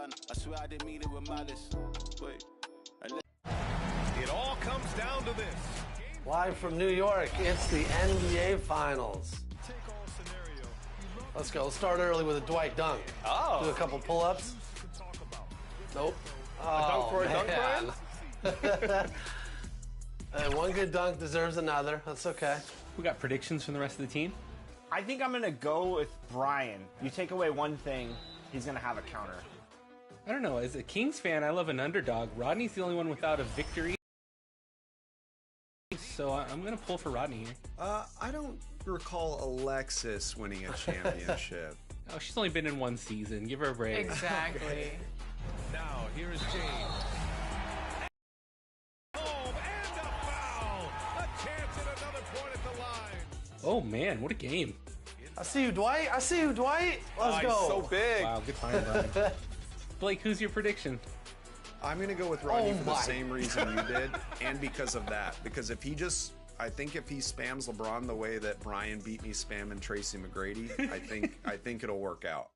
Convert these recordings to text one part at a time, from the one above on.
done. I swear I didn't mean it with malice. Wait. It all comes down to this. Live from New York, it's the NBA Finals. Let's go. Let's start early with a Dwight dunk. Oh. Do a couple pull-ups. Nope. A dunk for a dunk, Brian? And one good dunk deserves another. That's okay. We got predictions from the rest of the team? I think I'm going to go with Brian. You take away one thing, he's going to have a counter. I don't know. As a Kings fan, I love an underdog. Rodney's the only one without a victory. So I'm going to pull for Rodney here. I don't recall Alexis winning a championship. Oh, she's only been in one season. Give her a break. Exactly. Now, here is James. Home and a foul. A chance at another point at the line. Oh, man. What a game. I see you, Dwight. I see you, Dwight. Let's go. He's so big. Wow, good find, Brian. Blake, who's your prediction? I'm going to go with Rodney for the same reason you did, and because of that. Because if he just, I think if he spams LeBron the way that Brian beat me spamming Tracy McGrady, I think it'll work out.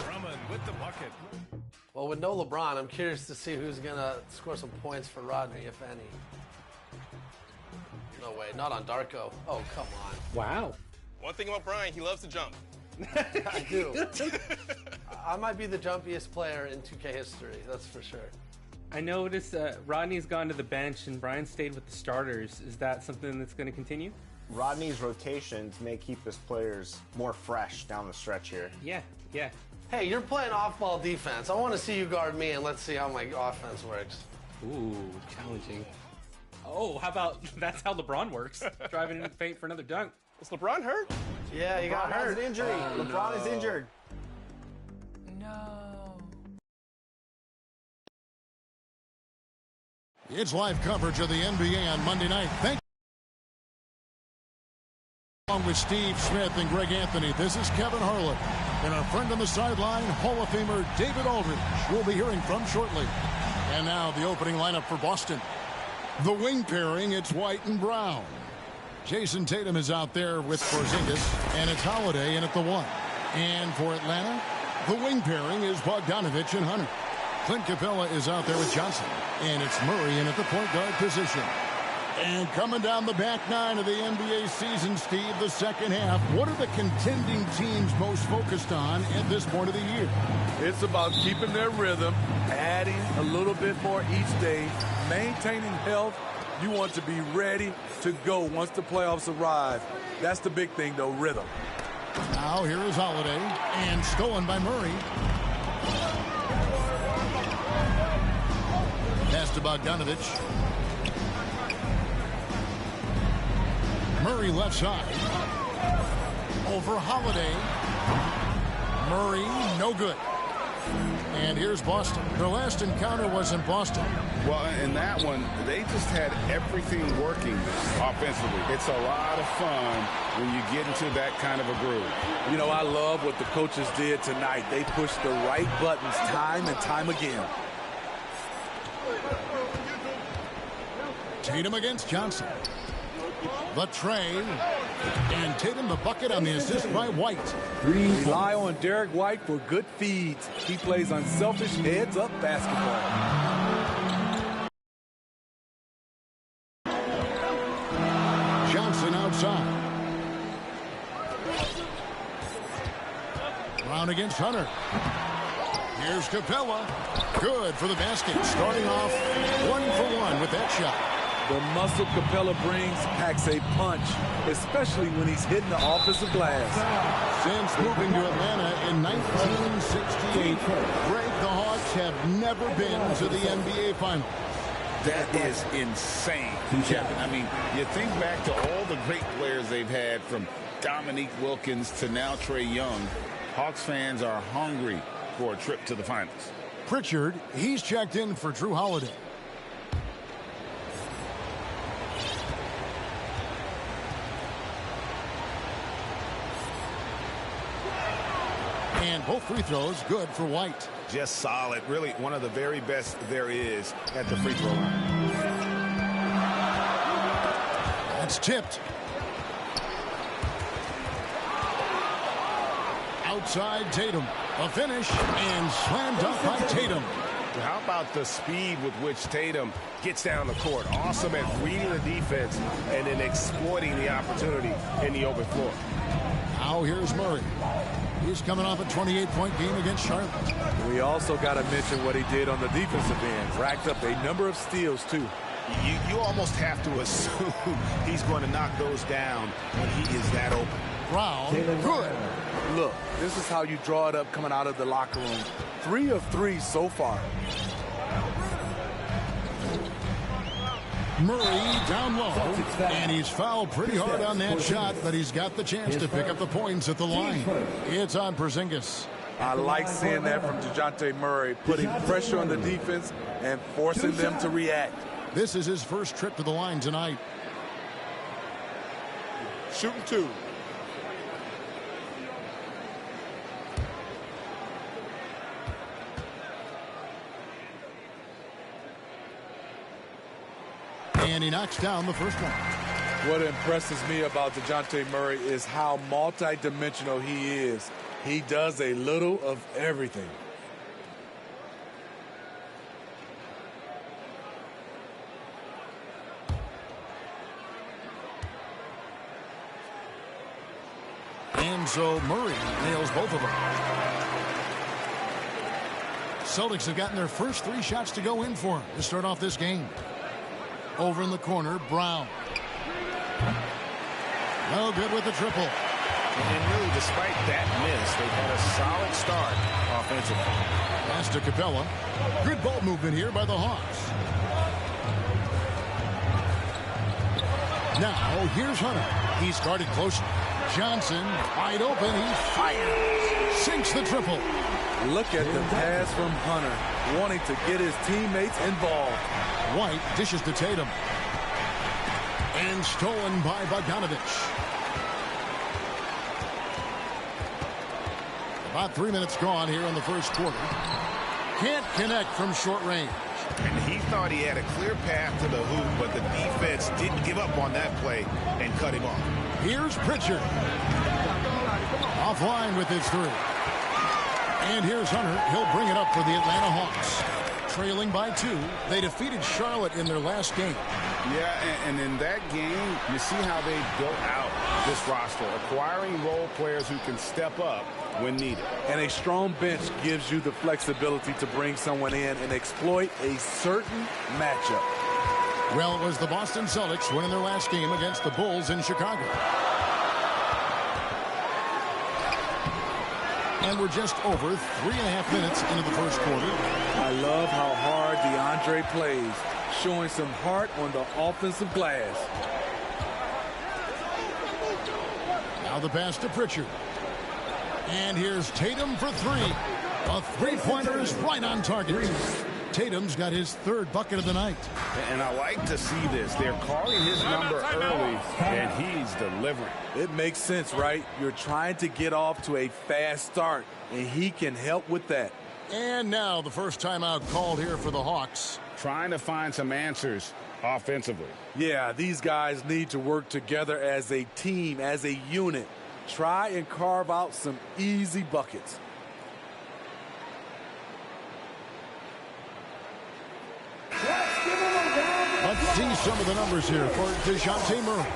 Drummond with the bucket. Well, with no LeBron, I'm curious to see who's going to score some points for Rodney, if any. No way, not on Darko. Oh, come on. Wow. One thing about Brian, he loves to jump. I do. I might be the jumpiest player in 2K history, that's for sure. I noticed Rodney's gone to the bench and Brian stayed with the starters. Is that something that's going to continue? Rodney's rotations may keep his players more fresh down the stretch here. Yeah, yeah. Hey, you're playing off-ball defense. I want to see you guard me, and let's see how my offense works. Ooh, challenging. Oh, how about that's how LeBron works? Driving in the paint for another dunk. Is LeBron hurt? Yeah, he got hurt. Has an injury. LeBron is injured. No. It's live coverage of the NBA on Monday night. Thank you. Along with Steve Smith and Greg Anthony, this is Kevin Harlan. And our friend on the sideline, Hall of Famer David Aldridge, we'll be hearing from shortly. And now the opening lineup for Boston. The wing pairing, it's White and Brown. Jason Tatum is out there with Porzingis, and it's Holiday in at the 1. And for Atlanta, the wing pairing is Bogdanovich and Hunter. Clint Capella is out there with Johnson, and it's Murray in at the point guard position. And coming down the back nine of the NBA season, Steve, the second half, what are the contending teams most focused on at this point of the year? It's about keeping their rhythm, adding a little bit more each day, maintaining health. You want to be ready to go once the playoffs arrive. That's the big thing, though, rhythm. Now here is Holiday, and stolen by Murray. Pass to Bogdanovich. Murray left side. Over Holiday. Murray, no good. And here's Boston. Their last encounter was in Boston. Well, in that one, they just had everything working offensively. It's a lot of fun when you get into that kind of a groove. You know, I love what the coaches did tonight. They pushed the right buttons time and time again. Tatum against Johnson. The tray. And Tatum the bucket on the assist by White. Rely on Derek White for good feeds. He plays unselfish heads-up basketball. Johnson outside. Brown against Hunter. Here's Capella. Good for the basket. Starting off 1-for-1 with that shot. The muscle Capella brings packs a punch, especially when he's hitting the offensive glass. Since moving to Atlanta in 1968, Greg, the Hawks have never been to the NBA Finals. That is insane, Kevin. I mean, you think back to all the great players they've had, from Dominique Wilkins to now Trae Young. Hawks fans are hungry for a trip to the finals. Pritchard, he's checked in for Drew Holiday. And both free throws good for White. Just solid. Really one of the very best there is at the free throw line. That's tipped. Outside Tatum. A finish and slam dunk by Tatum. How about the speed with which Tatum gets down the court? Awesome at reading the defense and then exploiting the opportunity in the open floor. Now here's Murray. He's coming off a 28-point game against Charlotte. We also got to mention what he did on the defensive end. Racked up a number of steals, too. You almost have to assume he's going to knock those down when he is that open. Brown, good. Look, this is how you draw it up coming out of the locker room. 3 of 3 so far. Murray down low, and he's fouled pretty hard on that shot, but he's got the chance to pick up the points at the line. It's on Porzingis. I like seeing that from DeJounte Murray, putting pressure on the defense and forcing them to react. This is his first trip to the line tonight. Shooting 2. And he knocks down the first one. What impresses me about DeJounte Murray is how multidimensional he is. He does a little of everything. And so Murray nails both of them. Celtics have gotten their first 3 shots to go in for him to start off this game. Over in the corner, Brown. No good with the triple. And really, despite that miss, they've had a solid start offensively. Pass to Capella. Good ball movement here by the Hawks. Now, here's Hunter. He's guarded closely. Johnson, wide open. He fires. Sinks the triple. Look at the pass from Hunter, wanting to get his teammates involved. White dishes to Tatum. And stolen by Bogdanovich. About 3 minutes gone here in the first quarter. Can't connect from short range. And he thought he had a clear path to the hoop, but the defense didn't give up on that play and cut him off. Here's Pritchard. Offline with his 3. And here's Hunter. He'll bring it up for the Atlanta Hawks. Trailing by 2. They defeated Charlotte in their last game. Yeah, and in that game, you see how they built out this roster, acquiring role players who can step up when needed. And a strong bench gives you the flexibility to bring someone in and exploit a certain matchup. Well, it was the Boston Celtics winning their last game against the Bulls in Chicago. And we're just over 3.5 minutes into the first quarter. I love how hard DeAndre plays, showing some heart on the offensive glass. Now the pass to Pritchard. And here's Tatum for 3. A 3-pointer is right on target. Tatum's got his 3rd bucket of the night. And I like to see this. They're calling his number early, and he's delivering. It makes sense, right? You're trying to get off to a fast start, and he can help with that. And now the first timeout called here for the Hawks. Trying to find some answers offensively. Yeah, these guys need to work together as a team, as a unit. Try and carve out some easy buckets. Let's see some of the numbers here for DeJounte Murray.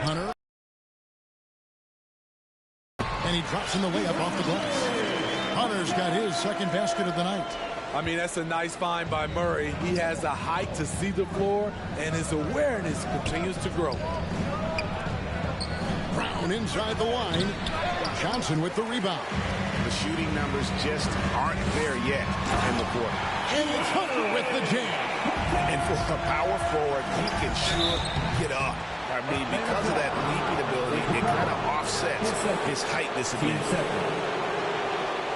Hunter. And he drops in the layup off the glass. Hunter's got his 2nd basket of the night. I mean, that's a nice find by Murray. He has the height to see the floor, and his awareness continues to grow. Brown inside the line. Johnson with the rebound. The shooting numbers just aren't there yet in the quarter. And it's Hunter with the jam. And for a power forward, he can sure get up. I mean, because of that leaping ability, it kind of offsets his height disadvantage.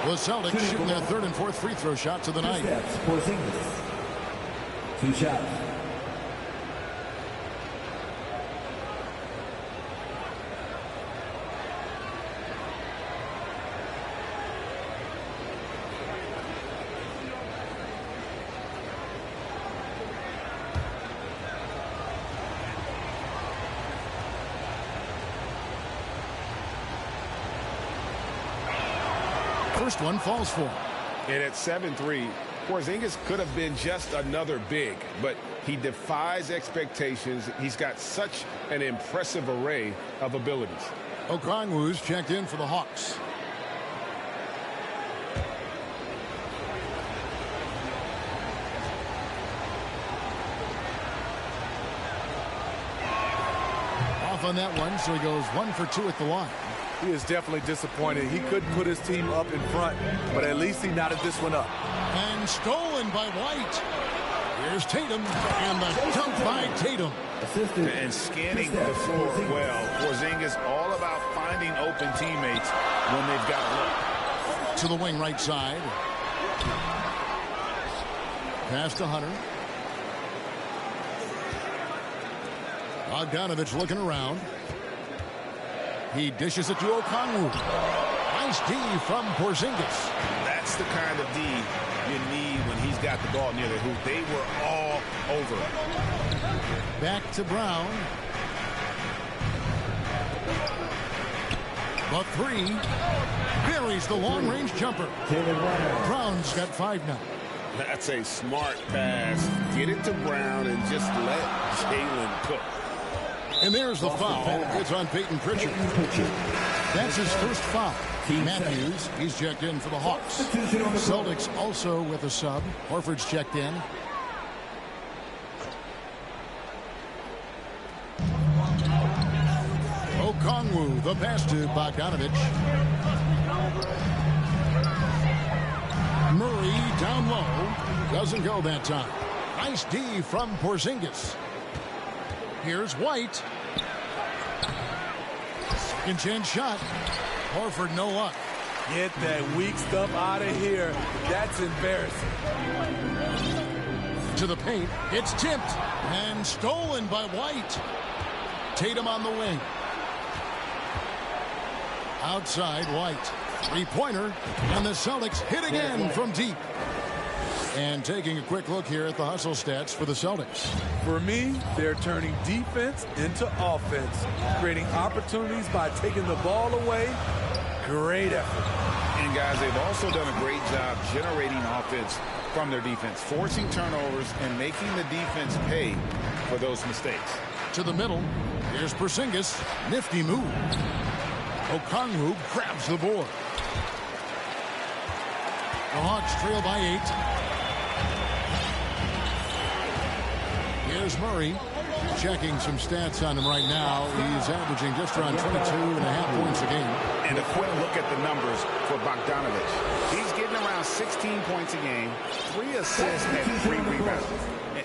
The Celtics shooting their 3rd and 4th free throw shots of the night. 2 shots. First one falls for him. And at 7'3", Porzingis could have been just another big, but he defies expectations. He's got such an impressive array of abilities. Okongwu's checked in for the Hawks. Off on that one, so he goes 1 for 2 at the line. He is definitely disappointed. He couldn't put his team up in front, but at least he knotted this one up. And stolen by White. Here's Tatum, and the dunk by Tatum. And scanning the floor well. Porzingis all about finding open teammates when they've got a look. To the wing right side. Pass to Hunter. Bogdanovich looking around. He dishes it to Okongwu. Nice D from Porzingis. That's the kind of D you need when he's got the ball near the hoop. They were all over it. Back to Brown. The three. Buries the long-range jumper. Brown's got 5 now. That's a smart pass. Get it to Brown and just let Jalen cook. And there's the foul. It's on Peyton Pritchard. That's his first foul. Matthews, he's checked in for the Hawks. Celtics also with a sub. Horford's checked in. Okongwu, the pass to Bogdanovich. Murray down low. Doesn't go that time. Nice D from Porzingis. Here's White. Second chance shot. Horford no luck. Get that weak stuff out of here. That's embarrassing. To the paint. It's tipped and stolen by White. Tatum on the wing. Outside White. Three-pointer. And the Celtics hit again from deep. And taking a quick look here at the hustle stats for the Celtics. For me, they're turning defense into offense, creating opportunities by taking the ball away. Great effort. And guys, they've also done a great job generating offense from their defense, forcing turnovers and making the defense pay for those mistakes. To the middle. Here's Porzingis. Nifty move. Okongwu grabs the board. The Hawks trail by 8. Here's Murray. Checking some stats on him right now. He's averaging just around 22.5 points a game. And a quick look at the numbers for Bogdanovich. He's getting around 16 points a game, 3 assists and 3 rebounds.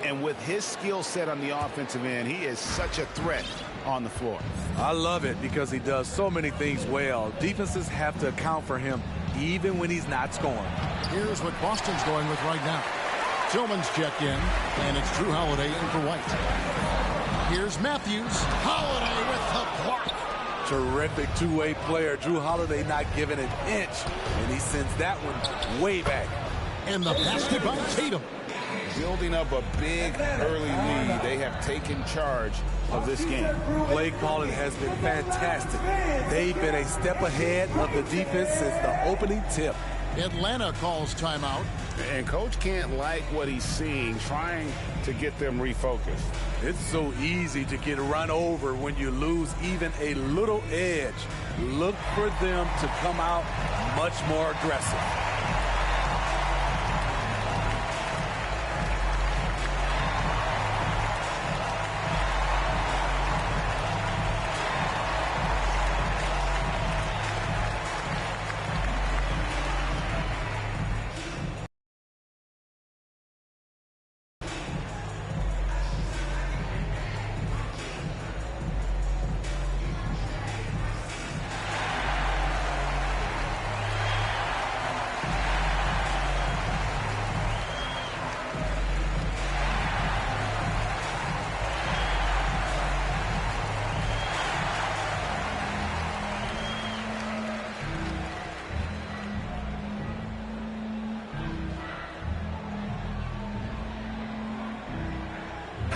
And with his skill set on the offensive end, he is such a threat on the floor. I love it because he does so many things well. Defenses have to account for him even when he's not scoring. Here's what Boston's going with right now. Tillman's checked in, and it's Drew Holiday in for White. Here's Matthews. Holiday with the block. Terrific two-way player. Drew Holiday not giving an inch, and he sends that one way back. And the basket by Tatum. Building up a big early lead. They have taken charge of this game. Play calling has been fantastic. They've been a step ahead of the defense since the opening tip. Atlanta calls timeout. And coach can't like what he's seeing, trying to get them refocused. It's so easy to get run over when you lose even a little edge. Look for them to come out much more aggressive.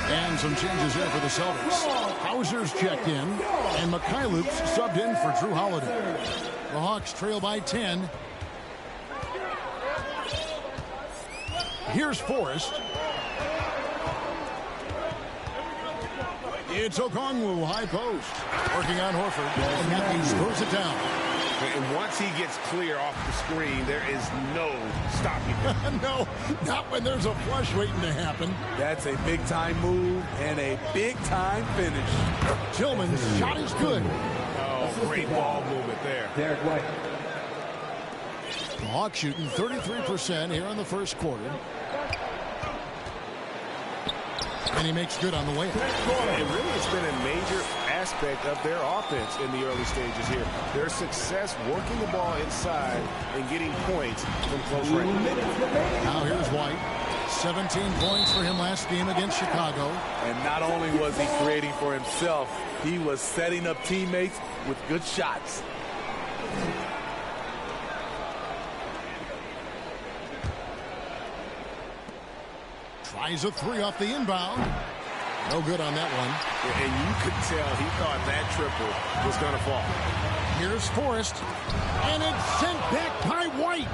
And some changes there for the Celtics. Hauser's checked in, and Mikhailuk's subbed in for Drew Holiday. The Hawks trail by 10. Here's Forrest. It's Okongwu, high post. Working on Horford. Matthews throws it down. And once he gets clear off the screen, there is no stopping him. No, not when there's a flush waiting to happen. That's a big-time move and a big-time finish. Tillman's shot is good. Oh, great ball movement there. Derek White. The Hawks shooting 33% here in the first quarter. And he makes good on the way. It really has been a major aspect of their offense in the early stages here. Their success working the ball inside and getting points from close range. Now here's White. 17 points for him last game against Chicago. And not only was he creating for himself, he was setting up teammates with good shots. Tries a three off the inbound. No good on that one. And you could tell he thought that triple was going to fall. Here's Forrest. And it's sent back by White.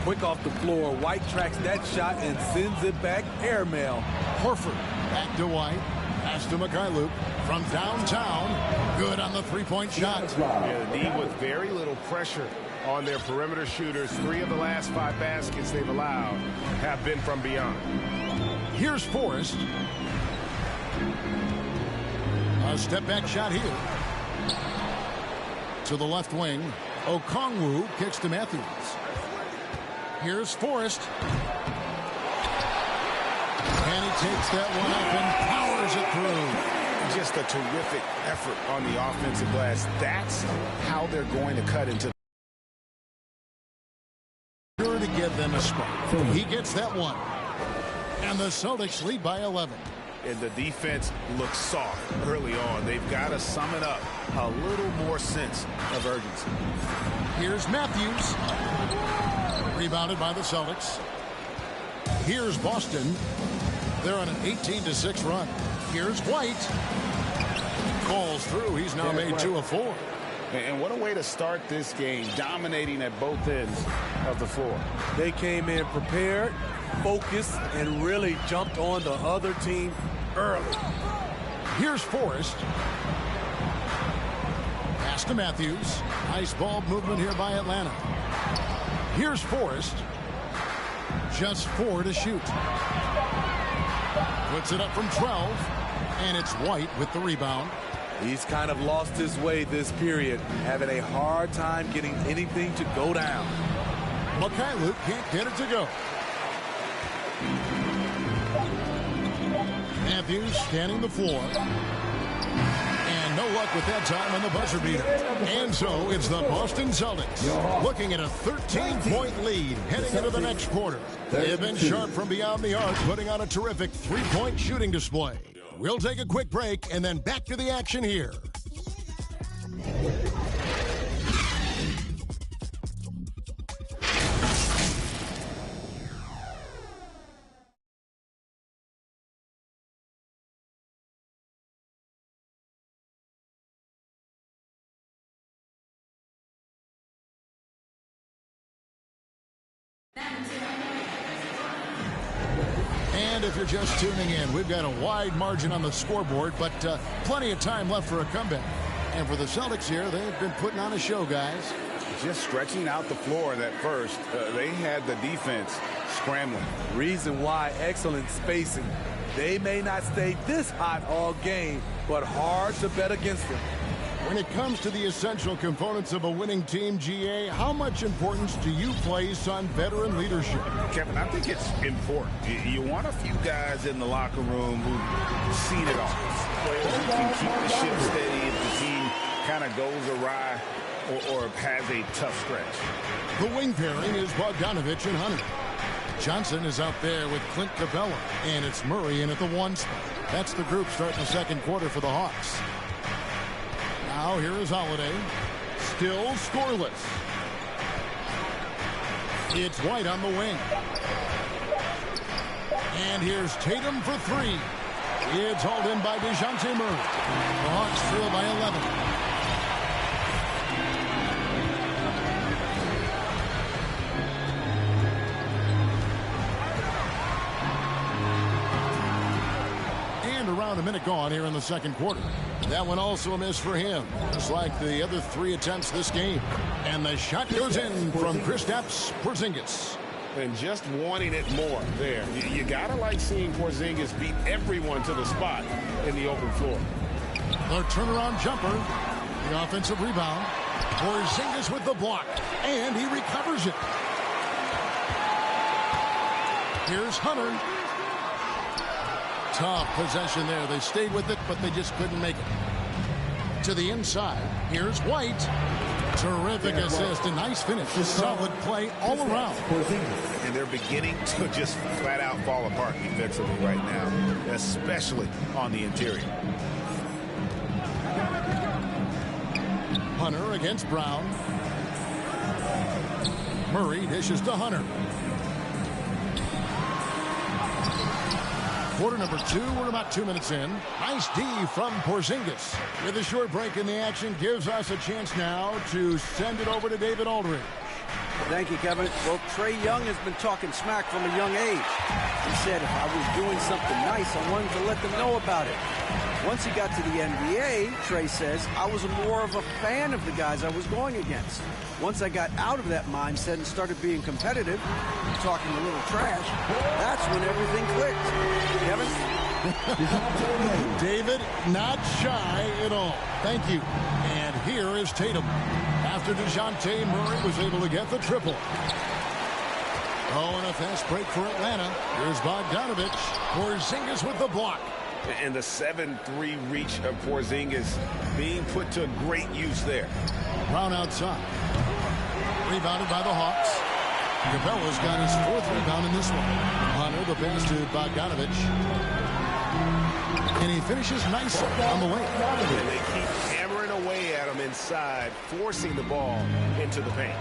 Quick off the floor. White tracks that shot and sends it back airmail. Horford back to White. Pass to Mikhailuk from downtown. Good on the three-point shot. Yeah, the D with very little pressure on their perimeter shooters. 3 of the last 5 baskets they've allowed have been from beyond. Here's Forrest. A step-back shot here. To the left wing. Okongwu kicks to Matthews. Here's Forrest. And he takes that one up and powers it through. Just a terrific effort on the offensive glass. That's how they're going to cut into. Sure to give them a spot. He gets that one. And the Celtics lead by 11. And the defense looks soft early on. They've got to sum it up a little more sense of urgency. Here's Matthews. Rebounded by the Celtics. Here's Boston. They're on an 18-6 run. Here's White. Calls through. He's now made 2 of 4. And what a way to start this game, dominating at both ends of the floor. They came in prepared, focused, and really jumped on the other team early. Here's Forrest. Pass to Matthews. Nice ball movement here by Atlanta. Here's Forrest. Just 4 to shoot. Puts it up from 12. And it's White with the rebound. He's kind of lost his way this period, having a hard time getting anything to go down. Mikhailuk can't get it to go. Matthews scanning the floor. And no luck with that time on the buzzer beater. And so it's the Boston Celtics looking at a 13-point lead heading into the next quarter. They've been sharp from beyond the arc, putting on a terrific 3-point shooting display. We'll take a quick break and then back to the action here. And if you're just tuning in, we've got a wide margin on the scoreboard, but plenty of time left for a comeback. And for the Celtics here, they've been putting on a show, guys. Just stretching out the floor at first. They had the defense scrambling. Reason why, excellent spacing. They may not stay this hot all game, but hard to bet against them. When it comes to the essential components of a winning team, GA, how much importance do you place on veteran leadership? Kevin, I think it's important. You want a few guys in the locker room who've seen it all. Players who can keep the ship steady if the team kind of goes awry or has a tough stretch. The wing pairing is Bogdanovich and Hunter. Johnson is out there with Clint Capella, and it's Murray in at the 1 spot. That's the group starting the second quarter for the Hawks. Now here is Holiday. Still scoreless. It's White on the wing. And here's Tatum for 3. It's hauled in by DeJounte Murray. The Hawks trail by 11. around a minute gone here in the second quarter. That one also a miss for him, just like the other 3 attempts this game. And the shot goes in from Kristaps Porzingis. And just wanting it more there. You got to like seeing Porzingis beat everyone to the spot in the open floor. The turnaround jumper, the offensive rebound. Porzingis with the block, and he recovers it. Here's Hunter. Tough possession there. They stayed with it, but they just couldn't make it. To the inside, here's White. Terrific assist, a nice finish. Solid play all around. And they're beginning to just flat out fall apart defensively right now, especially on the interior. Hunter against Brown. Murray dishes to Hunter. Quarter number 2, we're about 2 minutes in. Nice D from Porzingis. With a short break in the action, gives us a chance now to send it over to David Aldridge. Thank you, Kevin. Well, Trae Young has been talking smack from a young age. He said if I was doing something nice, I wanted to let them know about it. Once he got to the NBA, Trae says, I was more of a fan of the guys I was going against. Once I got out of that mindset and started being competitive, talking a little trash, that's when everything clicked. Kevin? David, not shy at all. Thank you. And here is Tatum. After DeJounte Murray was able to get the triple. Oh, and a fast break for Atlanta. Here's Bogdanovich. Porzingis with the block. And the 7-3 reach of Porzingis being put to great use there. Brown outside. Rebounded by the Hawks. Capella's got his 4th rebound in this one. Hunter, the pass to Bogdanovich. And he finishes nicely on the way. And they keep hammering away at him inside, forcing the ball into the paint.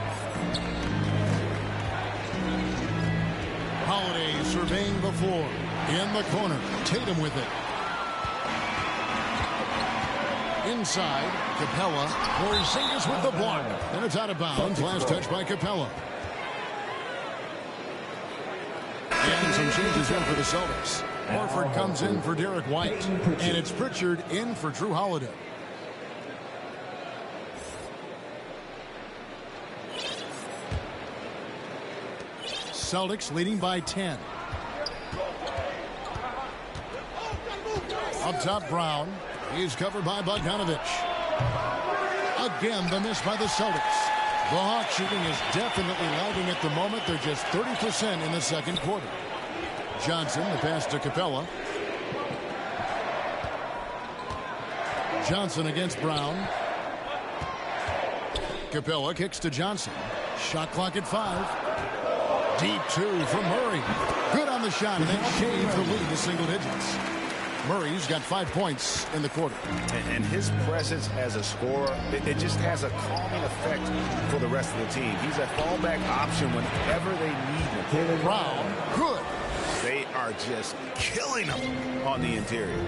Holiday surveying the floor. In the corner. Tatum with it. Inside, Capella. Porzingis with the block. And it's out of bounds. Last touch by Capella. And some changes in for the Celtics. Horford comes in for Derek White. And it's Pritchard in for Drew Holiday. Celtics leading by 10. Up top, Brown. He's covered by Bogdanovich. Again, the miss by the Celtics. The Hawks shooting is definitely lagging at the moment. They're just 30% in the second quarter. Johnson, the pass to Capella. Johnson against Brown. Capella kicks to Johnson. Shot clock at 5. Deep 2 from Murray. Good on the shot, and then shaves the lead to single digits. Murray's got 5 points in the quarter. And his presence as a scorer, it just has a calming effect for the rest of the team. He's a fallback option whenever they need him. Brown, good. They are just killing him on the interior.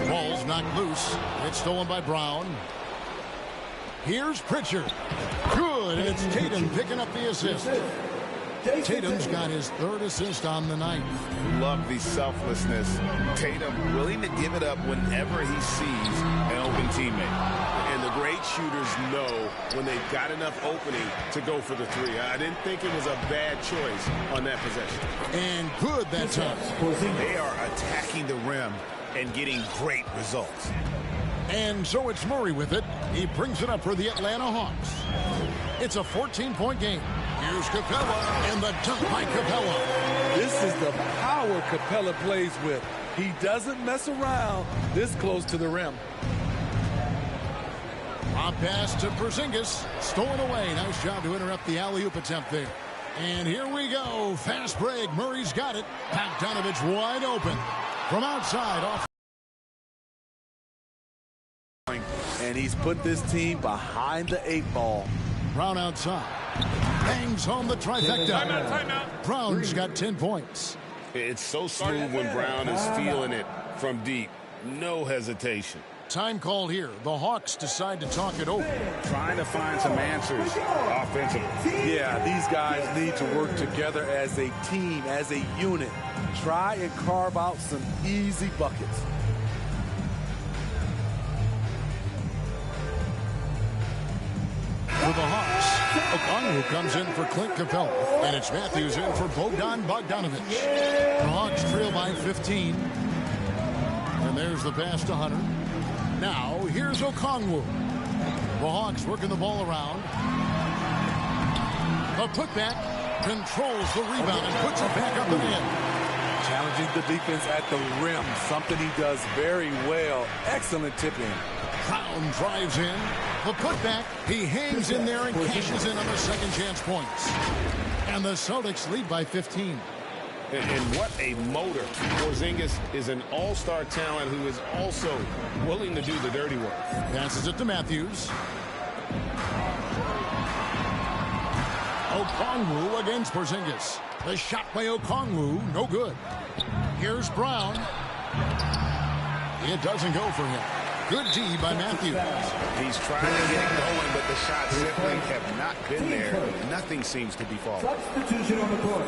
Ball's knocked loose. It's stolen by Brown. Here's Pritchard. Good, and it's Tatum picking up the assist. Tatum's got his 3rd assist on the night. Love the selflessness. Tatum willing to give it up whenever he sees an open teammate. And the great shooters know when they've got enough opening to go for the 3. I didn't think it was a bad choice on that possession. And good that time. They are attacking the rim and getting great results. And so it's Murray with it. He brings it up for the Atlanta Hawks. It's a 14-point game. Here's Capella, and the dunk by Capella. This is the power Capella plays with. He doesn't mess around this close to the rim. A pass to Porzingis. Stolen away. Nice job to interrupt the alley-oop attempt there. And here we go. Fast break. Murray's got it. Bogdanovich wide open. From outside off. And he's put this team behind the 8 ball. Brown outside. Bangs home the trifecta. Timeout. Brown's got 10 points. It's so smooth when Brown is feeling it from deep. No hesitation. Time called here. The Hawks decide to talk it over. Trying to find some answers offensively. Yeah, these guys need to work together as a team, as a unit. Try and carve out some easy buckets. For the Hawks, Okongwu comes in for Clint Capella, and it's Matthews in for Bogdan Bogdanovic. The Hawks trail by 15. And there's the pass to Hunter. Now, here's Okongwu. The Hawks working the ball around. A putback, controls the rebound and puts it back up and in. Challenging the defense at the rim, something he does very well. Excellent tip-in. Brown drives in. The putback, he hangs in there and cashes in on the second chance points. And the Celtics lead by 15. And what a motor. Porzingis is an all-star talent who is also willing to do the dirty work. Passes it to Matthews. Okongwu against Porzingis. The shot by Okongwu, no good. Here's Brown. It doesn't go for him. Good D by Matthews. He's trying to get going, but the shots simply have not been there. Nothing seems to be falling. Substitution on the court.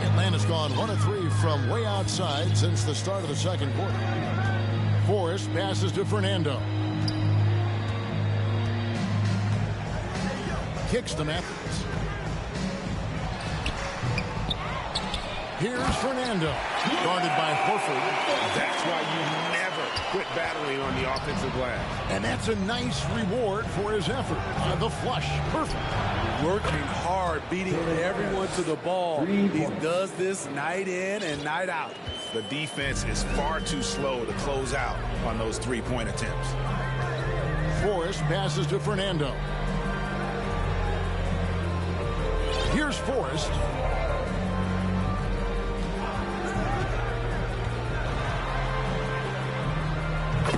Atlanta's gone 1 of 3 from way outside since the start of the second quarter. Forrest passes to Fernando. Kicks to Matthews. Here's Fernando. Guarded by Horford. That's why you never quit battling on the offensive glass. And that's a nice reward for his effort. The flush. Perfect. Working hard, beating everyone to the ball. He does this night in and night out. The defense is far too slow to close out on those three-point attempts. Forrest passes to Fernando. Here's Forrest.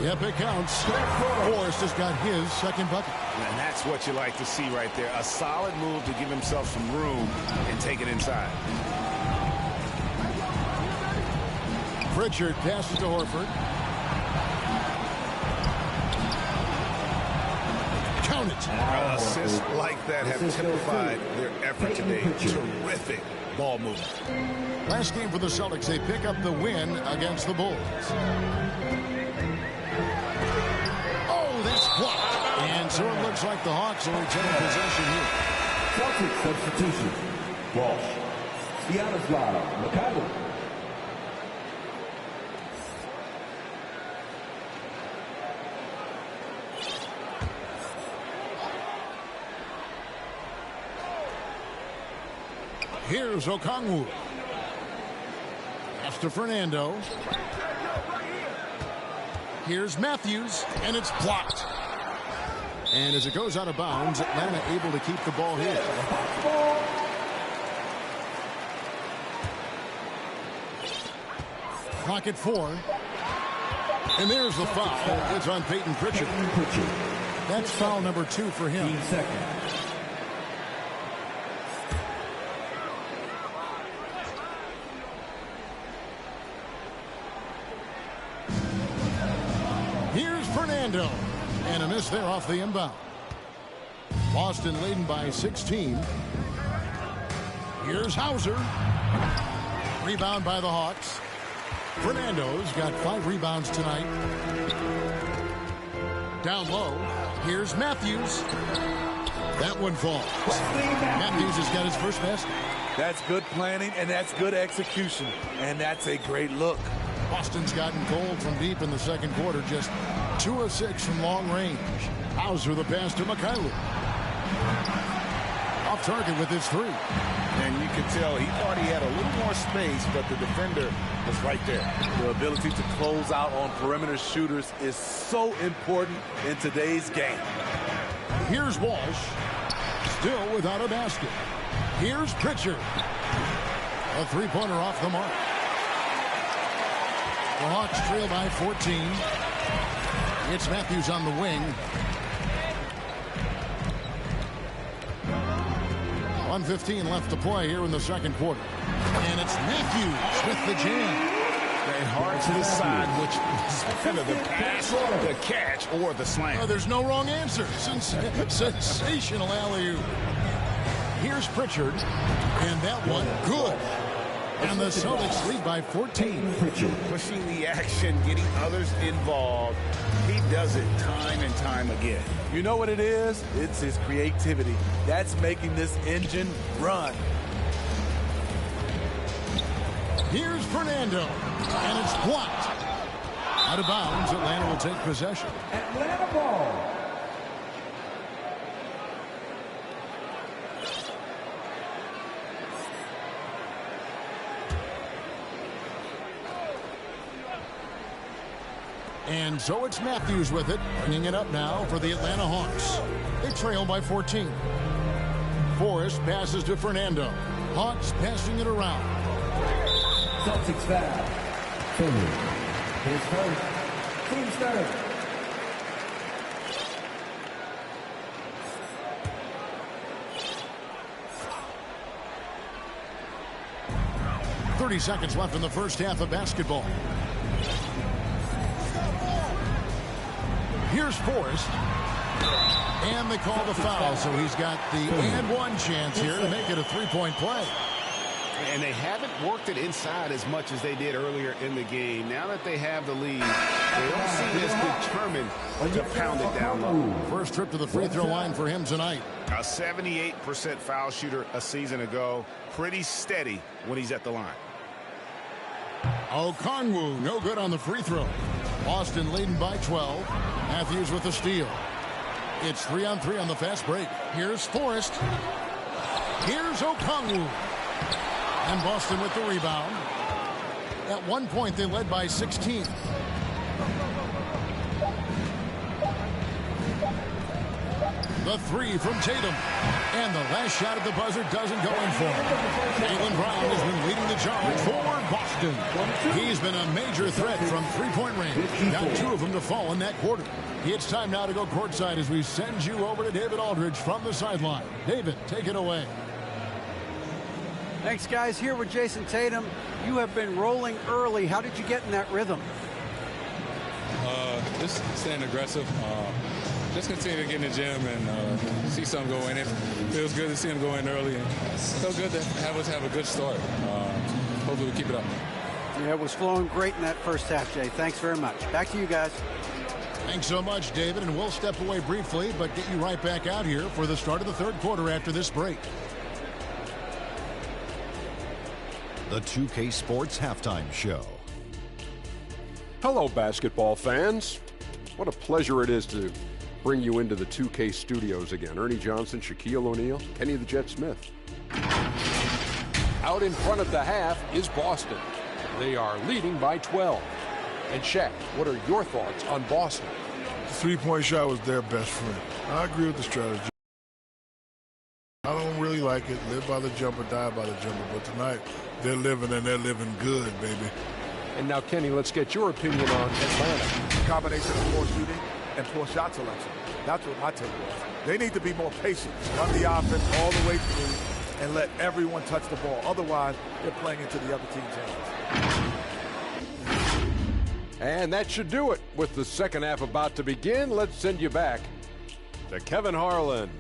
Yep, it counts. Forrest has got his second bucket. And that's what you like to see right there. A solid move to give himself some room and take it inside. Pritchard passes to Horford. Count it. Assists like that have typified their effort today. Terrific ball movement. Last game for the Celtics, they pick up the win against the Bulls. Oh, that's blocked. And so it looks like the Hawks will retain possession here. Celtics substitution. Walsh. Giannis Mikhailov. Here's Okongwu. Pass to Fernando. Here's Matthews, and it's blocked. And as it goes out of bounds, Atlanta able to keep the ball here. Clock at 4. And there's the foul. It's on Peyton Pritchard. That's foul number 2 for him. Here's Fernando. And a miss there off the inbound. Boston leading by 16. Here's Hauser. Rebound by the Hawks. Fernando's got 5 rebounds tonight. Down low. Here's Matthews. That one falls. Matthews has got his first basket. That's good planning, and that's good execution. And that's a great look. Boston's gotten cold from deep in the second quarter. Just 2 of 6 from long range. Hauser the pass to Mikhailov. Off target with his 3. And you could tell he thought he had a little more space, but the defender was right there. The ability to close out on perimeter shooters is so important in today's game. Here's Walsh. Still without a basket. Here's Pritchard. A 3-pointer off the mark. The Hawks trail by 14. It's Matthews on the wing. 1:15 left to play here in the second quarter. And it's Matthews with the jam. They hard to decide which is better, the pass, the catch, or the slam. Oh, there's no wrong answer. Sensational alley-oop. Here's Pritchard, and that one good. And the Celtics lead by 14. Pushing the action, getting others involved. He does it time and time again. You know what it is? It's his creativity. That's making this engine run. Here's Fernando, and it's blocked. Out of bounds, Atlanta will take possession. Atlanta ball. And so it's Matthews with it, bringing it up now for the Atlanta Hawks. They trail by 14. Forrest passes to Fernando. Hawks passing it around. Celtics foul. His first. Team's third. .30 seconds left in the first half of basketball. Here's Forrest. And they call the foul, so he's got the and one chance here to make it a three-point play. And they haven't worked it inside as much as they did earlier in the game. Now that they have the lead, they don't seem as determined to pound it down low. First trip to the free throw line for him tonight. A 78% foul shooter a season ago. Pretty steady when he's at the line. Okongwu, no good on the free throw. Boston leading by 12. Matthews with the steal. It's 3-on-3 on the fast break. Here's Forrest. Here's Okongwu. And Boston with the rebound. At one point, they led by 16. The three from Tatum. And the last shot at the buzzer doesn't go in for him. Jaylen Brown has been leading the charge for Boston. He's been a major threat from three-point range. Got two of them to fall in that quarter. It's time now to go courtside as we send you over to David Aldridge from the sideline. David, take it away. Thanks, guys. Here with Jason Tatum. You have been rolling early. How did you get in that rhythm? Just staying aggressive. Just continue to get in the gym and see something go in. It feels good to see him go in early. And so good to have us have a good start. Hopefully we keep it up. Yeah, it was flowing great in that first half, Jay. Thanks very much. Back to you guys. Thanks so much, David. And we'll step away briefly, but get you right back out here for the start of the third quarter after this break. The 2K Sports Halftime Show. Hello, basketball fans. What a pleasure it is to bring you into the 2K studios again. Ernie Johnson, Shaquille O'Neal, Kenny the Jet Smith. Out in front of the half is Boston. They are leading by 12. And Shaq, what are your thoughts on Boston? The three-point shot was their best friend. I agree with the strategy. I don't really like it. Live by the jumper, die by the jumper. But tonight, they're living, and they're living good, baby. And now, Kenny, let's get your opinion on Atlanta. Combination of poor shooting and poor shot selection. That's what my take was. They need to be more patient. Run the offense all the way through and let everyone touch the ball. Otherwise, they're playing into the other team's hands. And that should do it. With the second half about to begin, let's send you back to Kevin Harlan.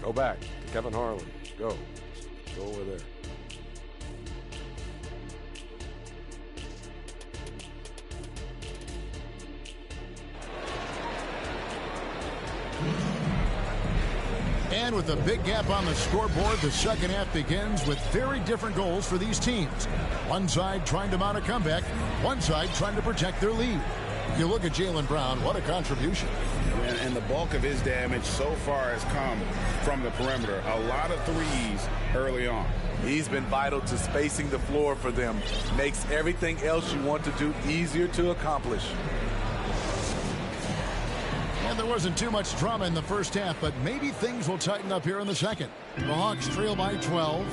Go back to Kevin Harlan. Go. Go over there. And with a big gap on the scoreboard, the second half begins with very different goals for these teams. One side trying to mount a comeback, one side trying to protect their lead. You look at Jaylen Brown, what a contribution. And the bulk of his damage so far has come from the perimeter. A lot of threes early on. He's been vital to spacing the floor for them. Makes everything else you want to do easier to accomplish. And there wasn't too much drama in the first half, but maybe things will tighten up here in the second. The Hawks trail by 12.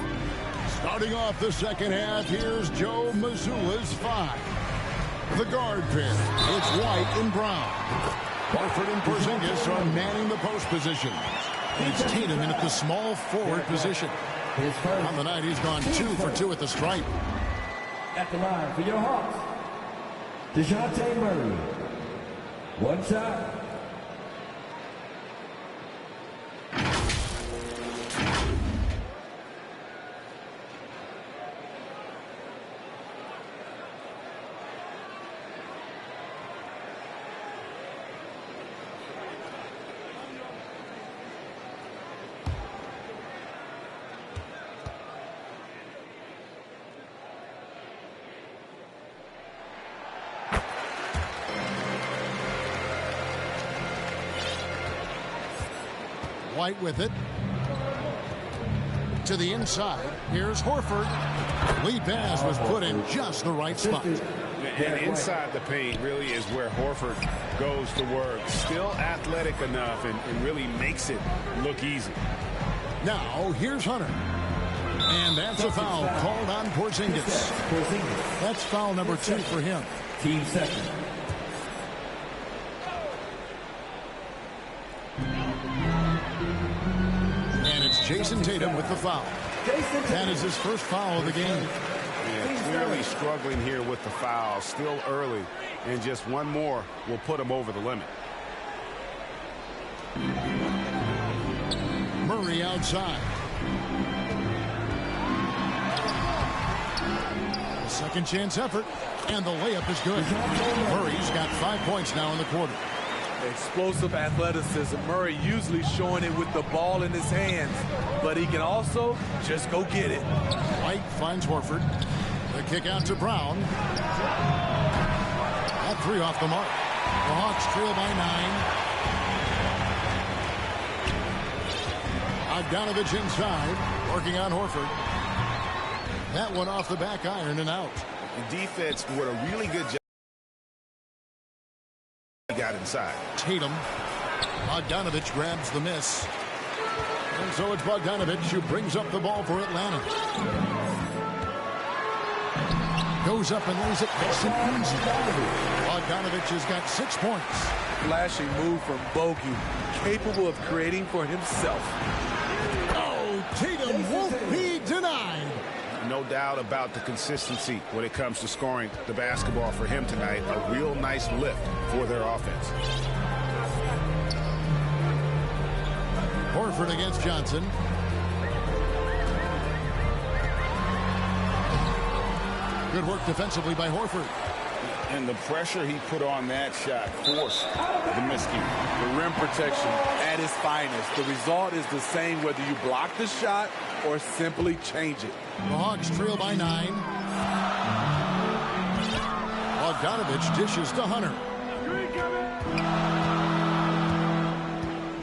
Starting off the second half, here's Joe Mazzulla's 5. The guard pair, it's White and Brown. Horford and Porzingis are manning the post position. And it's Tatum in at the small forward position. On the night, he's gone 2 for 2 at the stripe. At the line for your Hawks, DeJounte Murray. One shot. White with it. To the inside. Here's Horford. Lee Baz was put in just the right spot. And inside the paint really is where Horford goes to work. Still athletic enough and really makes it look easy. Now, here's Hunter. And that's a foul called on Porzingis. That's foul number 2 for him. Team second. And it's Jason Tatum with the foul. That is his first foul of the game. Yeah, clearly struggling here with the foul. Still early. And just one more will put him over the limit. Murray outside. A second chance effort. And the layup is good. Murray's got 5 points now in the quarter. Explosive athleticism. Murray usually showing it with the ball in his hands, but he can also just go get it. White finds Horford. The kick out to Brown. That 3 off the mark. The Hawks trail by 9. Bogdanovich inside, working on Horford. That one off the back iron and out. The defense did a really good job. Got inside. Tatum. Bogdanovich grabs the miss. And so it's Bogdanovich who brings up the ball for Atlanta. Goes up and lays it nice and easy. Bogdanovich has got 6 points. Flashing move from Bogey, capable of creating for himself. Oh, Tatum won't be denied. No doubt about the consistency when it comes to scoring the basketball for him tonight. A real nice lift for their offense. Horford against Johnson. Good work defensively by Horford. And the pressure he put on that shot forced the miscue. The rim protection at its finest. The result is the same whether you block the shot or simply change it. The Hawks trail by 9. Bogdanovich dishes to Hunter.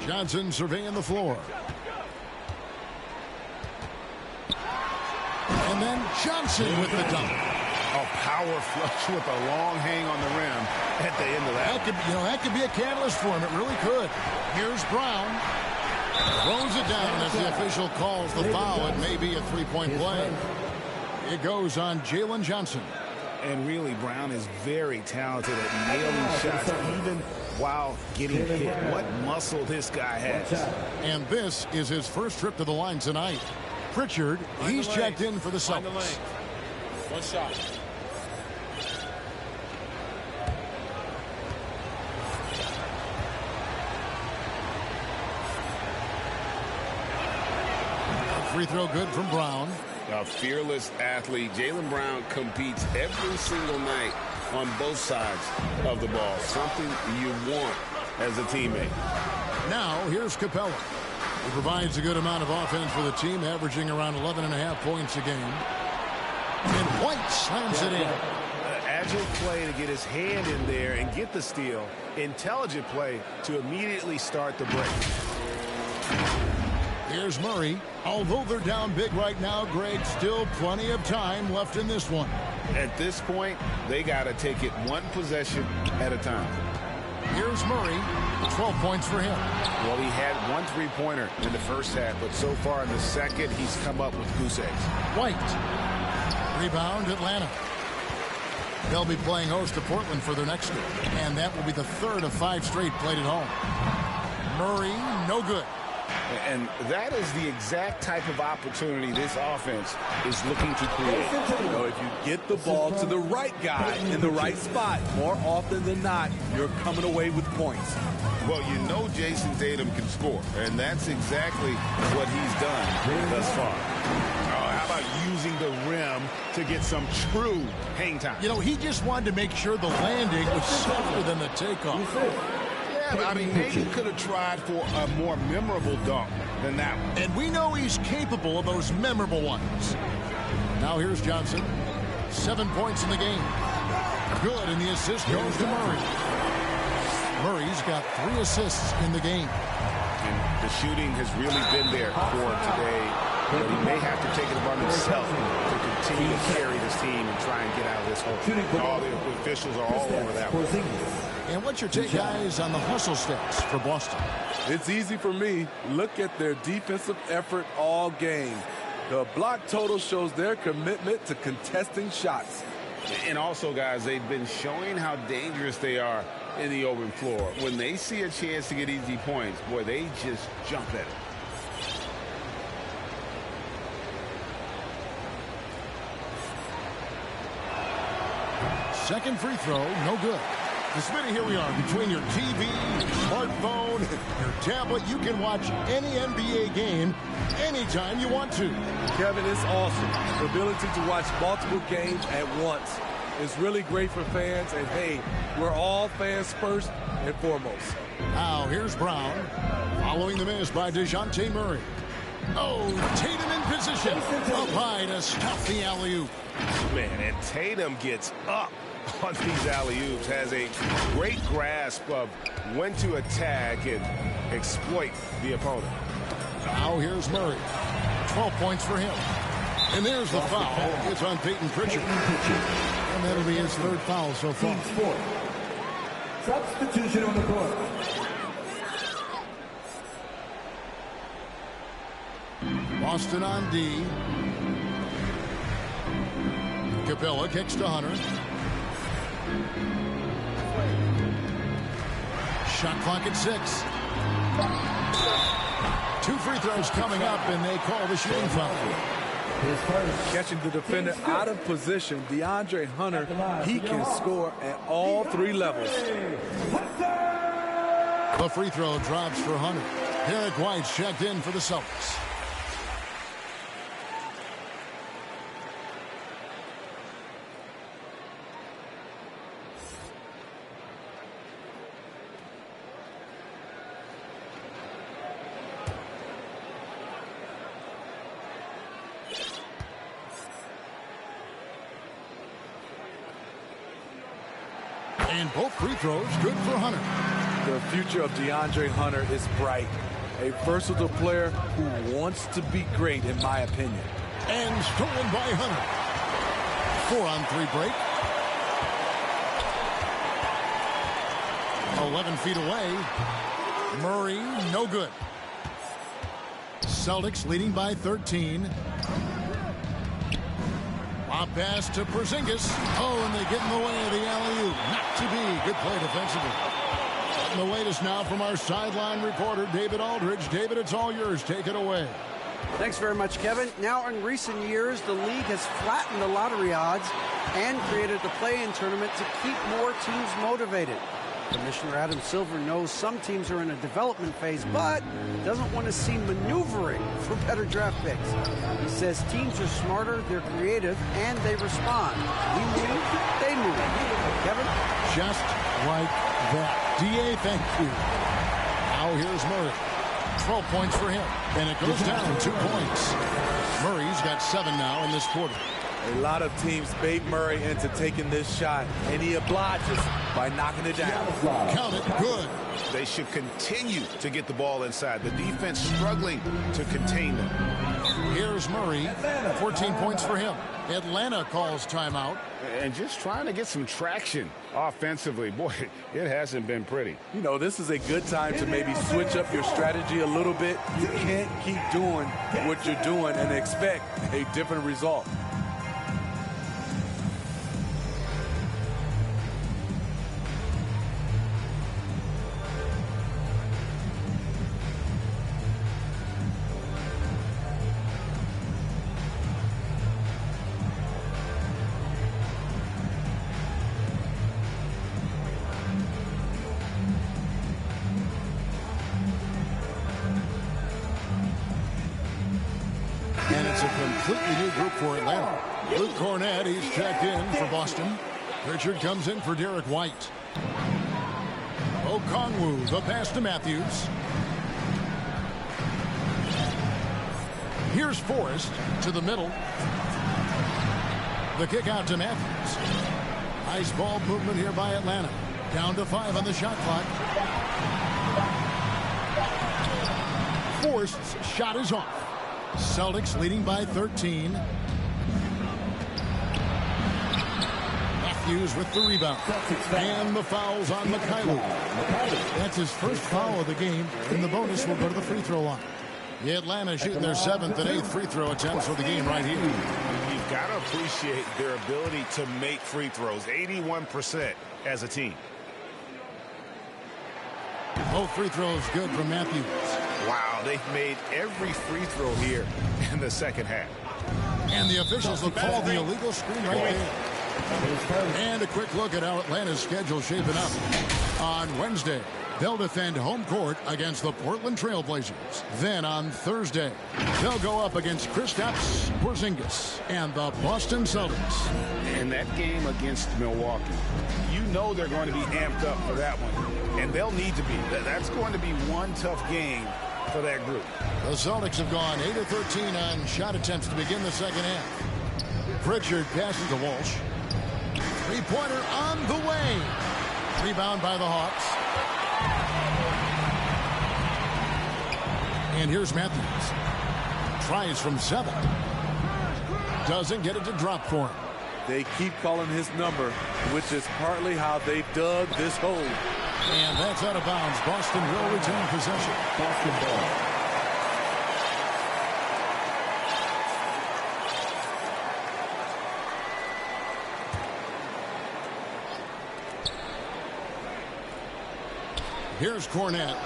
Johnson surveying the floor. And then Johnson with the dunk. A power flush with a long hang on the rim at the end of that. That could be a catalyst for him. It really could. Here's Brown. Throws it down as the official calls the foul. It may be a 3-point play. It goes on Jalen Johnson. And really, Brown is very talented at nailing shots, even while getting hit. What muscle this guy has. And this is his first trip to the line tonight. Pritchard, he's checked in for the Celtics. One shot. Free throw good from Brown. A fearless athlete. Jaylen Brown competes every single night on both sides of the ball. Something you want as a teammate. Now, here's Capella. He provides a good amount of offense for the team, averaging around 11.5 points a game. And White slams it in. Agile play to get his hand in there and get the steal. Intelligent play to immediately start the break. Here's Murray. Although they're down big right now, Greg, still plenty of time left in this one. At this point, they got to take it one possession at a time. Here's Murray. 12 points for him. Well, he had one three-pointer in the first half, but so far in the second, he's come up with goose eggs. White. Rebound, Atlanta. They'll be playing host to Portland for their next one, and that will be the third of 5 straight played at home. Murray, no good. And that is the exact type of opportunity this offense is looking to create. You know, if you get the ball to the right guy in the right spot, more often than not, you're coming away with points. Well, you know Jason Tatum can score, and that's exactly what he's done thus far. How about using the rim to get some true hang time? You know, he just wanted to make sure the landing was softer than the takeoff. Yeah, I mean, maybe he could have tried for a more memorable dunk than that one. And we know he's capable of those memorable ones. Now here's Johnson. 7 points in the game. Good, and the assist goes to Murray. Murray's got 3 assists in the game. And the shooting has really been there for him today, but he may have to take it upon himself to continue to carry this team and try and get out of this hole. All the officials are all over that one. And what's your take, guys, on the hustle stats for Boston? It's easy for me. Look at their defensive effort all game. The block total shows their commitment to contesting shots. And also, guys, they've been showing how dangerous they are in the open floor. When they see a chance to get easy points, boy, they just jump at it. Second free throw, no good. Smitty, here we are between your TV, your smartphone, your tablet. You can watch any NBA game anytime you want to. Kevin, it's awesome. The ability to watch multiple games at once is really great for fans. And, hey, we're all fans first and foremost. Now, here's Brown. Following the miss by DeJounte Murray. Oh, Tatum in position. Up high to stop the alley-oop. Man, and Tatum gets up on these alley-oops, has a great grasp of when to attack and exploit the opponent. Now here's Murray. 12 points for him. And there's the foul. It's on Peyton Pritchard. And that'll be his 3rd foul so far. Substitution on the court. Boston on D. Capella kicks to Hunter. Shot clock at 6. 2 free throws coming up, and they call the shooting foul. Catching the defender out of position, DeAndre Hunter, he can score at all 3 levels. The free throw drops for Hunter. Derek White's checked in for the Celtics. And both free throws good for Hunter. The future of DeAndre Hunter is bright. A versatile player who wants to be great, in my opinion. And stolen by Hunter. 4-on-3 break. 11 feet away. Murray, no good. Celtics leading by 13. Pop pass to Porzingis. Oh, and they get in the way of the alley-oop. Not to be. Good play defensively. And the latest now from our sideline reporter, David Aldridge. David, it's all yours. Take it away. Thanks very much, Kevin. Now, in recent years, the league has flattened the lottery odds and created the play-in tournament to keep more teams motivated. Commissioner Adam Silver knows some teams are in a development phase, but doesn't want to see maneuvering for better draft picks. He says teams are smarter, they're creative, and they respond. We move, they move. Kevin? Just like that. D.A., thank you. Now here's Murray. 12 points for him, and it goes down 2 points. Murray's got 7 now in this quarter. A lot of teams bait Murray into taking this shot, and he obliges by knocking it down. Count it, good. They should continue to get the ball inside. The defense struggling to contain them. Here's Murray, 14 points for him. Atlanta calls timeout. And just trying to get some traction offensively. Boy, it hasn't been pretty. You know, this is a good time to maybe switch up your strategy a little bit. You can't keep doing what you're doing and expect a different result. completely new group for Atlanta. Luke Cornett, he's checked in for Boston. Pritchard comes in for Derek White. Okongwu, the pass to Matthews. Here's Forrest to the middle. The kick out to Matthews. Nice ball movement here by Atlanta. Down to 5 on the shot clock. Forrest's shot is off. Celtics leading by 13. Matthews with the rebound. And the foul's on Mikhailuk. That's his first foul of the game, and the bonus will go to the free throw line. The Atlanta shooting their 7th and 8th free throw attempts for the game right here. You've got to appreciate their ability to make free throws. 81% as a team. Both free throws good from Matthews. Wow, they've made every free throw here in the second half. And the officials will call the illegal screen right there. And a quick look at how Atlanta's schedule shaping up. On Wednesday, they'll defend home court against the Portland Trail Blazers. Then on Thursday, they'll go up against Kristaps Porzingis and the Boston Celtics. And that game against Milwaukee, you know they're going to be amped up for that one. And they'll need to be. That's going to be one tough game for that group. The Celtics have gone 8 of 13 on shot attempts to begin the second half. Pritchard passes to Walsh. Three-pointer on the way. Rebound by the Hawks. And here's Matthews. Tries from 7. Doesn't get it to drop for him. They keep calling his number, which is partly how they dug this hole. And that's out of bounds. Boston will retain possession. Boston ball. Here's Cornett.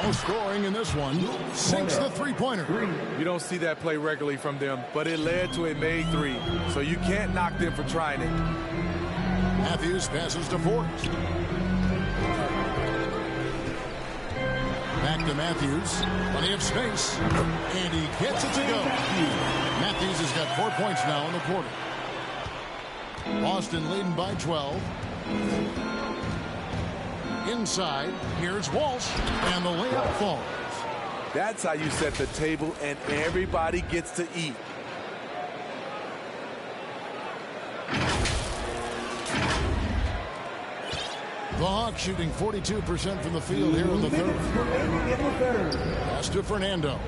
No scoring in this one. Sinks the three-pointer. You don't see that play regularly from them, but it led to a made three. So you can't knock them for trying it. Matthews passes to Forrest. Back to Matthews. Plenty of space. And he gets it to go. Matthews has got 4 points now in the quarter. Boston leading by 12. Inside, here's Walsh, and the layup falls. That's how you set the table, and everybody gets to eat. The Hawks shooting 42% from the field here in the third. Pass to Fernando.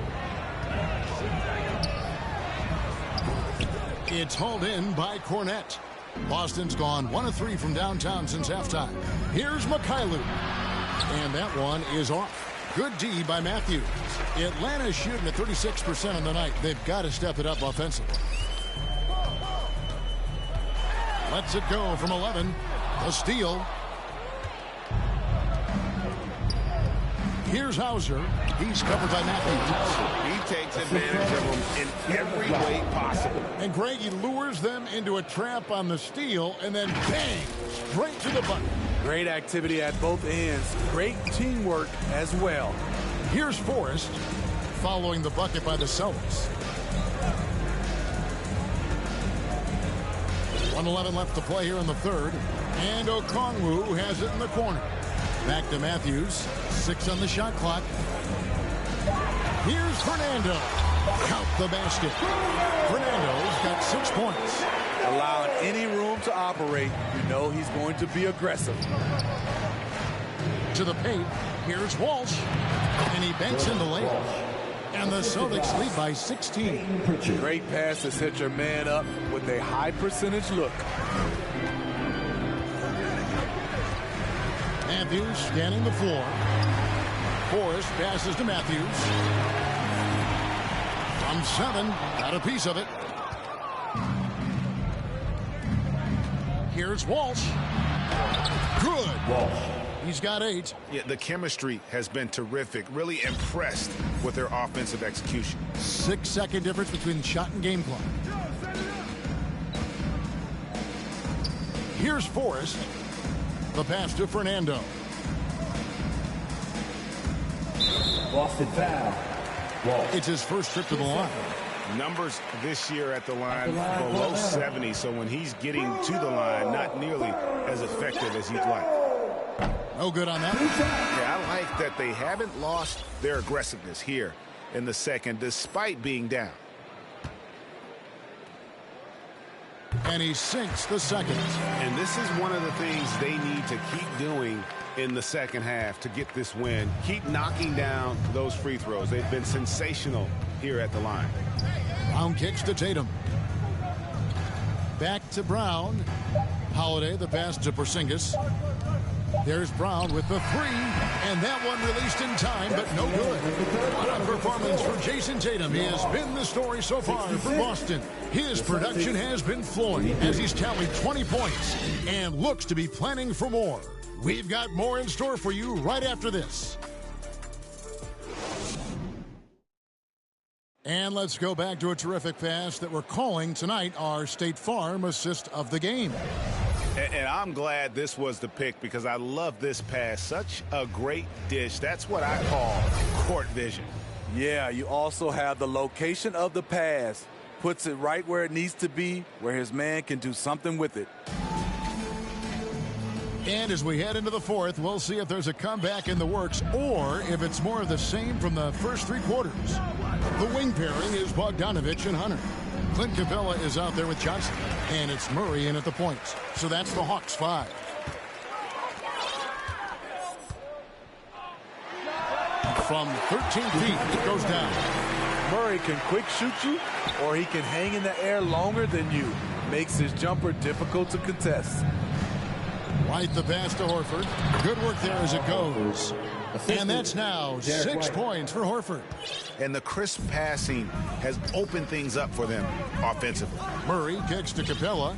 It's hauled in by Cornett. Boston's gone 1 of 3 from downtown since halftime. Here's Mikhailuk. And that one is off. Good D by Matthews. Atlanta's shooting at 36% on the night. They've got to step it up offensively. Lets it go from 11. A steal. Here's Hauser. He's covered by Matthews. He takes advantage of them in every way possible. And Greg, he lures them into a trap on the steal, and then bang, straight to the bucket. Great activity at both ends. Great teamwork as well. Here's Forrest, following the bucket by the Celtics. 1:11 left to play here in the third. And Okongwu has it in the corner. Back to Matthews. 6 on the shot clock. Here's Fernando. Count the basket. Fernando's got 6 points. Allowing any room to operate, you know he's going to be aggressive. To the paint. Here's Walsh. And he banks in the layup. And the Celtics lead by 16. Great pass to set your man up with a high percentage look. Matthews scanning the floor. Forrest passes to Matthews. From 7, got a piece of it. Here's Walsh. Good. Walsh. He's got 8. Yeah, the chemistry has been terrific. Really impressed with their offensive execution. 6-second difference between shot and game clock. Here's Forrest. The pass to Fernando. Boston foul. It's his first trip to the line. Numbers this year at the line below 70, so when he's getting to the line, not nearly as effective as you'd like. No good on that. Yeah, I like that they haven't lost their aggressiveness here in the second, despite being down. And he sinks the second. And this is one of the things they need to keep doing in the second half to get this win. Keep knocking down those free throws. They've been sensational here at the line. Brown kicks to Tatum. Back to Brown. Holiday, the pass to Porzingis. There's Brown with the three, and that one released in time, but no good. What a performance for Jason Tatum. He has been the story so far for Boston. His production has been flowing as he's tallied 20 points and looks to be planning for more. We've got more in store for you right after this. And let's go back to a terrific pass that we're calling tonight our State Farm assist of the game. And I'm glad this was the pick because I love this pass. Such a great dish. That's what I call court vision. Yeah, you also have the location of the pass. Puts it right where it needs to be, where his man can do something with it. And as we head into the fourth, we'll see if there's a comeback in the works or if it's more of the same from the first three quarters. The wing pairing is Bogdanovich and Hunter. Clint Capella is out there with Johnson, and it's Murray in at the points. So that's the Hawks 5. From 13 feet, it goes down. Murray can quick shoot you, or he can hang in the air longer than you. Makes his jumper difficult to contest. Right the pass to Horford. Good work there as it goes. And that's now 6 points for Horford. And the crisp passing has opened things up for them offensively. Murray kicks to Capella.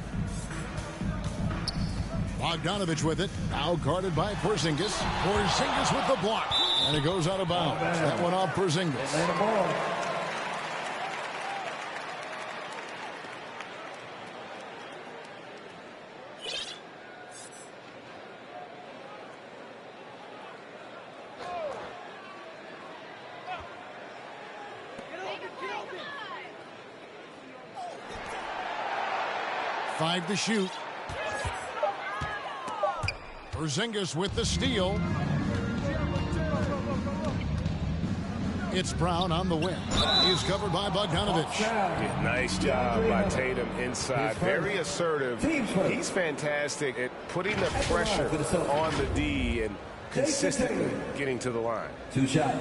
Bogdanovich with it. Now guarded by Porzingis. Porzingis with the block. And it goes out of bounds. That one off Porzingis. Five to shoot. Porzingis with the steal. It's Brown on the win. He's covered by Bogdanovich. Yeah, nice job by Tatum inside. Very assertive. He's fantastic at putting the pressure on the D and consistently getting to the line. 2 shots.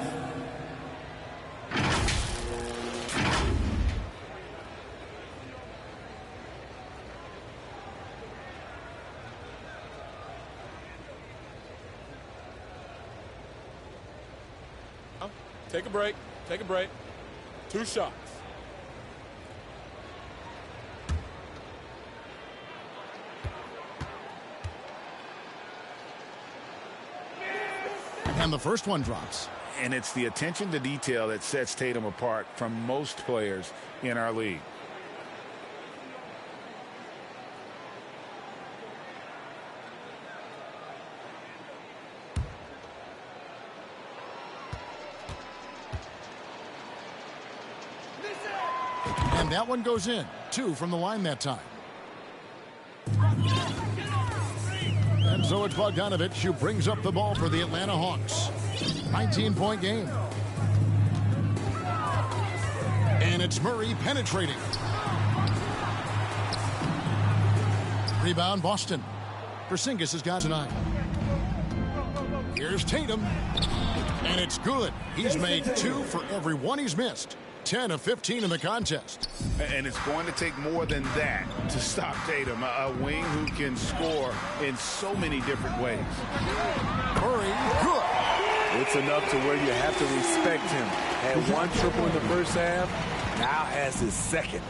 Take a break. Take a break. 2 shots. And the first one drops. And it's the attention to detail that sets Tatum apart from most players in our league. And that one goes in. 2 from the line that time. And so it's Bogdanovich who brings up the ball for the Atlanta Hawks. 19-point game. And it's Murray penetrating. Rebound Boston. Porzingis has got 9. Here's Tatum. And it's good. He's made 2 for every one he's missed. 10 of 15 in the contest. And it's going to take more than that to stop Tatum, a wing who can score in so many different ways. Murray, good. It's enough to where you have to respect him. Had 1 triple in the first half, now has his second.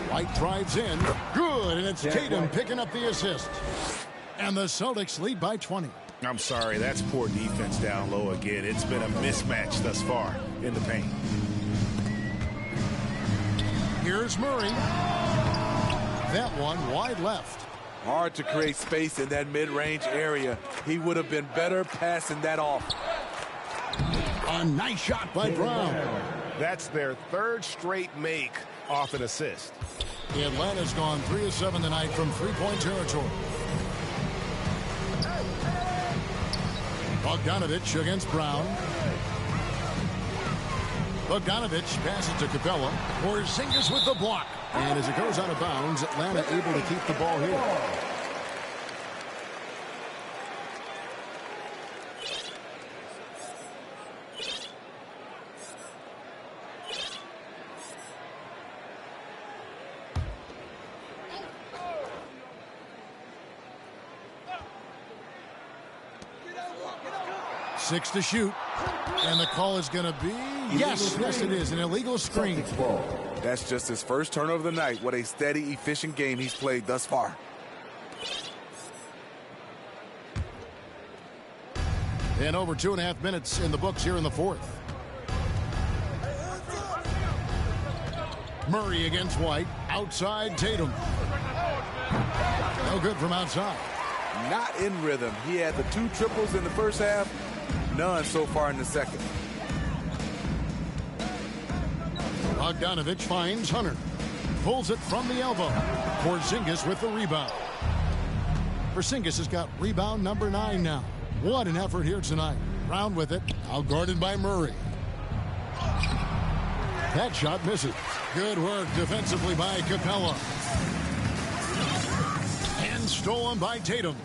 White drives in, good, and it's Tatum picking up the assist. And the Celtics lead by 20. I'm sorry, that's poor defense down low again. It's been a mismatch thus far in the paint. Here's Murray. That one wide left. Hard to create space in that mid-range area. He would have been better passing that off. A nice shot by Brown. That's their 3rd straight make off an assist. Atlanta's gone 3 of 7 tonight from three-point territory. Bogdanovich against Brown. Bogdanovich passes to Capella. Porzingis with the block. And as it goes out of bounds, Atlanta able to keep the ball here. Six to shoot. And the call is going to be, yes, it is, an illegal screen. That's just his first turnover of the night. What a steady, efficient game he's played thus far. And over 2.5 minutes in the books here in the fourth. Murray against White. Outside Tatum. No good from outside. Not in rhythm. He had the 2 triples in the first half. None so far in the second. Bogdanovich finds Hunter. Pulls it from the elbow. Porzingis with the rebound. Porzingis has got rebound number 9 now. What an effort here tonight. Brown with it. Outguarded by Murray. That shot misses. Good work defensively by Capella. And stolen by Tatum.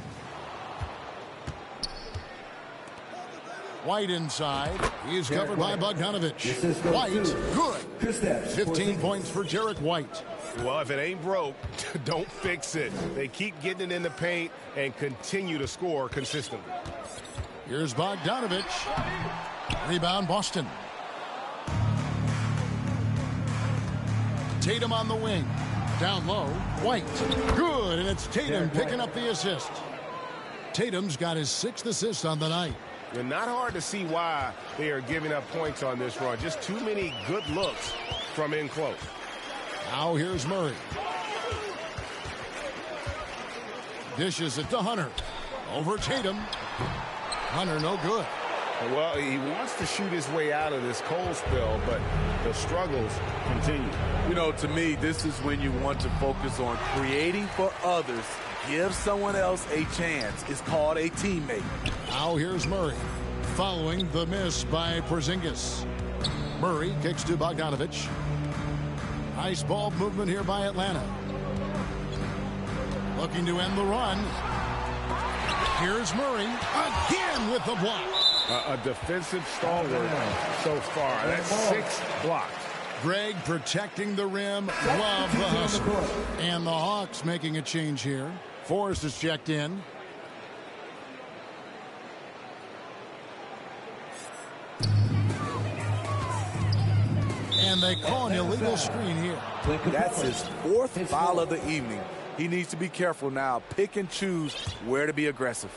White inside. He's covered by Bogdanovich. White, good. 15 points for Derek White. Well, if it ain't broke, don't fix it. They keep getting it in the paint and continue to score consistently. Here's Bogdanovich. Rebound, Boston. Tatum on the wing. Down low, White. Good, and it's Tatum picking up the assist. Tatum's got his 6th assist on the night. And not hard to see why they are giving up points on this run. Just too many good looks from in close. Now here's Murray. Dishes it to Hunter. Over Tatum. Hunter no good. Well, he wants to shoot his way out of this cold spell, but the struggles continue. You know, to me, this is when you want to focus on creating for others. Give someone else a chance. It's called a teammate. Now here's Murray. Following the miss by Porzingis. Murray kicks to Bogdanovich. Nice ball movement here by Atlanta. Looking to end the run. Here's Murray again with the block. A defensive stalwart so far. That's 6 blocks. Greg protecting the rim. Love the hustle. And the Hawks making a change here. Forrest is checked in. And they call an illegal screen here. That's his 4th foul of the evening. He needs to be careful now. Pick and choose where to be aggressive.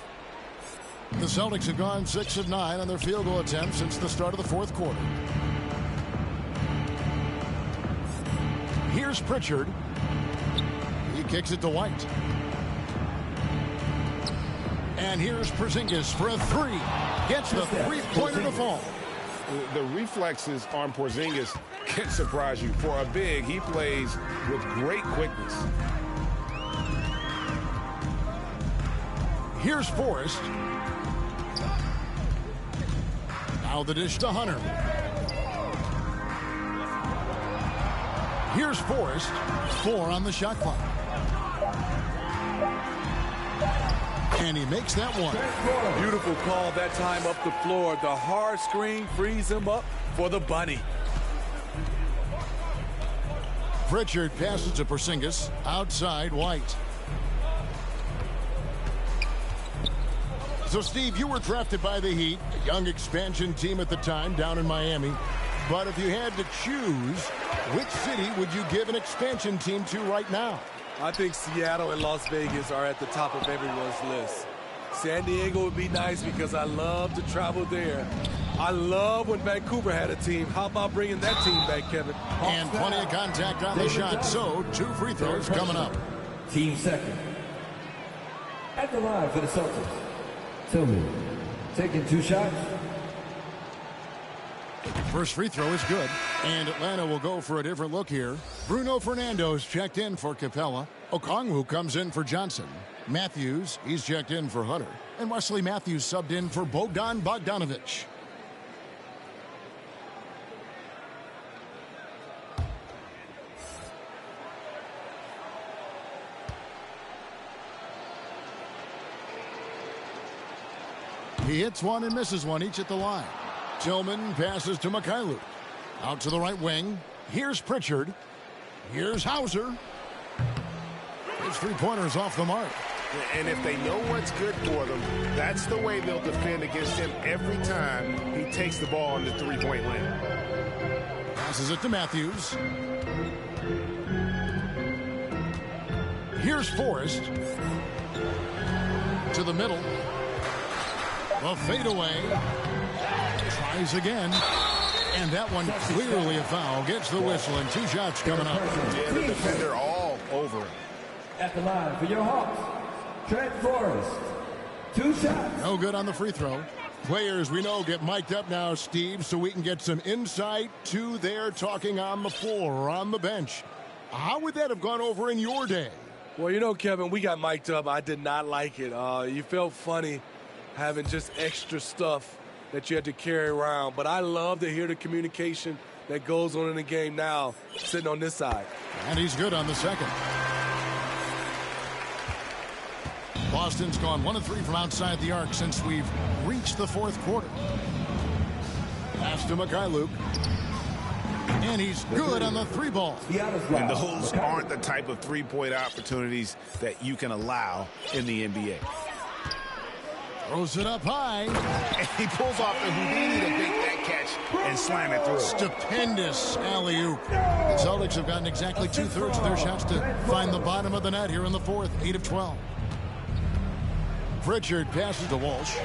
The Celtics have gone 6 of 9 on their field goal attempts since the start of the fourth quarter. Here's Pritchard. He kicks it to White. And here's Porzingis for a 3. Gets the 3-pointer to fall. The reflexes on Porzingis can surprise you. For a big, he plays with great quickness. Here's Forrest. Now the dish to Hunter. Here's Forrest. 4 on the shot clock. And he makes that one. Beautiful call that time up the floor. The hard screen frees him up for the bunny. Pritchard passes to Porzingis. Outside White. So, Steve, you were drafted by the Heat, a young expansion team at the time down in Miami. But if you had to choose, which city would you give an expansion team to right now? I think Seattle and Las Vegas are at the top of everyone's list. San Diego would be nice because I love to travel there. I love when Vancouver had a team. How about bringing that team back, Kevin? And plenty of contact on the shot, so 2 free throws coming up. Team second. At the line for the Celtics. Tillman taking 2 shots. First free throw is good. And Atlanta will go for a different look here. Bruno Fernando's checked in for Capella. Okongwu comes in for Johnson. Matthews, he's checked in for Hunter. And Wesley Matthews subbed in for Bogdan Bogdanovic. He hits one and misses one, each at the line. Tillman passes to Mikhailuk. Out to the right wing. Here's Pritchard. Here's Hauser. His three-pointer's off the mark. And if they know what's good for them, that's the way they'll defend against him every time he takes the ball on the three-point line. Passes it to Matthews. Here's Forrest. To the middle. A fadeaway. Tries again. And that one clearly a foul. Gets the whistle and 2 shots coming up. Yeah, the defender all over him. At the line for your Hawks, Trent Forrest. 2 shots. No good on the free throw. Players we know get mic'd up now, Steve, so we can get some insight to their talking on the floor or on the bench. How would that have gone over in your day? Well, you know, Kevin, we got mic'd up. I did not like it. You felt funny having just extra stuff that you had to carry around. But I love to hear the communication that goes on in the game now, sitting on this side. And he's good on the second. Boston's gone 1 of 3 from outside the arc since we've reached the fourth quarter. Pass to Mikhailuk. And he's good on the 3-ball. And those aren't the type of three-point opportunities that you can allow in the NBA. Throws it up high. And he pulls off the Houdini to make that catch and slam it through. Stupendous alley-oop. The Celtics have gotten exactly 2/3 of their shots to find the bottom of the net here in the fourth. 8 of 12. Pritchard passes to Walsh.